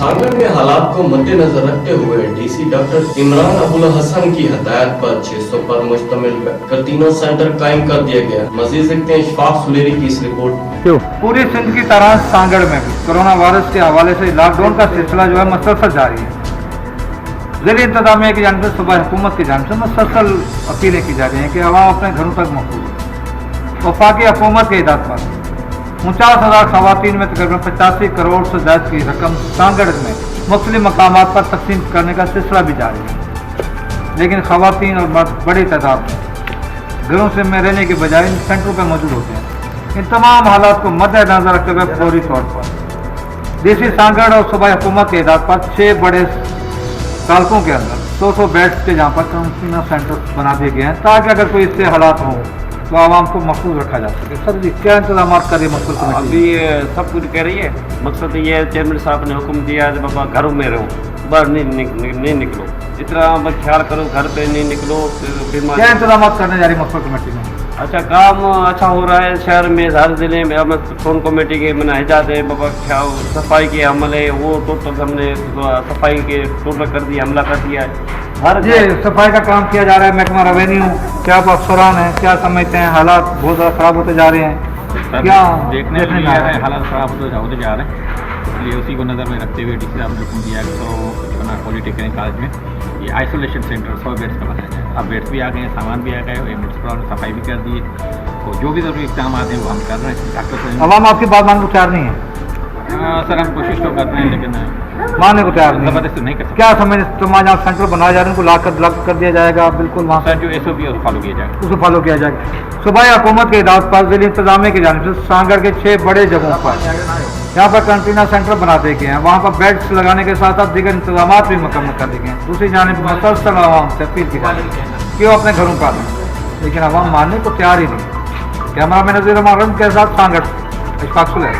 सांगड़ में हालात को मद्देनजर रखते हुए डीसी डॉक्टर इमरान अबुल हसन की हदायत पर 600 पर मुश्तमिल कर्टीना सेंटर कायम कर दिया गया। मजीद देखते हैं इशफाक सुलेरी की इस रिपोर्ट। पूरी सिंध की तरह सांगड़ में भी कोरोना वायरस के हवाले से लॉकडाउन का सिलसिला जो है मुसलसल जारी है। ज़िले इंतजामिया की जानब से सुबह हुकूमत की जानब से मुसलसल अपीलें की जा रही हैं कि अवाम अपने घरों तक महफूज। वफाकी हुकूमत के हिदायत पर 49,000 खवातीन में तकरीबन 85 करोड़ से ज़्यादा की रकम सांगड़ में मुख्तलिफ मकामात पर तकसीम करने का सिलसिला भी जारी है। लेकिन खवातीन और मर्द बड़ी तादाद में घरों से में रहने के बजाय इन सेंटरों पर मौजूद होते हैं। इन तमाम हालात को मद्देनजर रखते हुए फौरी तौर पर डीसी सांगड़ और सूबाई हुकूमत के हिदायत पर 6 बड़े तालकों के अंदर 100 बेड्स के जहाँ पर कंटेनर सेंटर बना दिए गए हैं ताकि अगर कोई इससे हालात हों तो आवाम को महफूज रखा जा सके। सर जी क्या इंतजाम कर रही है मुश्किल कमेटी? अभी सब कुछ कह रही है। मकसद ये है, चेयरमैन साहब ने हुक्म दिया है बाबा घरों में रहो, बाहर नहीं निकलो, इतना बस ख्याल करो, घर पे नहीं निकलो। क्या इंतजाम करने जा रही है मुश्किल कमेटी में? अच्छा, काम अच्छा हो रहा है शहर में, हर जिले में। अब कौन कमेटी के मैंने हिदायत है बाबा क्या सफाई के अमल है वो टोटल हमने सफाई के टोटल कर दिया, हमला कर दिया है। हर ये सफाई का काम किया जा रहा है। महकमा रेवेन्यू क्या आप अफसरान हैं, क्या समझते हैं हालात बहुत ज़्यादा ख़राब होते जा रहे हैं? क्या देखने में आ रहा है हालात ख़राब होते जा रहे हैं, इसलिए उसी को नज़र में रखते हुए डीसी साहब ने हुक्म दिया कि तो पॉलिटेक्निक कॉलेज में ये आइसोलेशन सेंटर 100 बेड्स का बनाया जाए। अब बेड्स भी आ गए हैं, सामान भी आ गए, म्यूनसिपल ने सफाई भी कर दी है, तो जो भी ज़रूरी इक़दाम आते हैं वो हम कर रहे हैं। डॉक्टर अवाम आपकी बात मानने को तैयार नहीं है? सर हम कोशिश तो कर रहे हैं लेकिन मानने को तैयार नहीं। ज़बरदस्ती नहीं कर सकते। क्या समझ तमाम जहाँ सेंटर बनाया जा रहे हैं उनको लॉक कर दिया जाएगा बिल्कुल वहाँ सर जो SOP है फॉलो किया जाएगा, उसको फॉलो किया जाएगा। सूबाई हुकूमत के हिदायत पर ज़िले इंतजामिया की जानिब से सांगड़ के 6 बड़े जगहों पर यहाँ पर कंटेनर सेंटर बना दिए गए हैं। वहाँ पर बेड्स लगाने के साथ साथ दीगर इंतजाम भी मुकम्मल कर दिए गए हैं। दूसरी जानिब मुसलसल आवाम से अपील की जा रही है कि वो अपने घरों पर आए, लेकिन आवाम मानने को तैयार ही नहीं। कैमरा मैन नज़ीर के साथ सांगड़ इशफाक सुलेरी।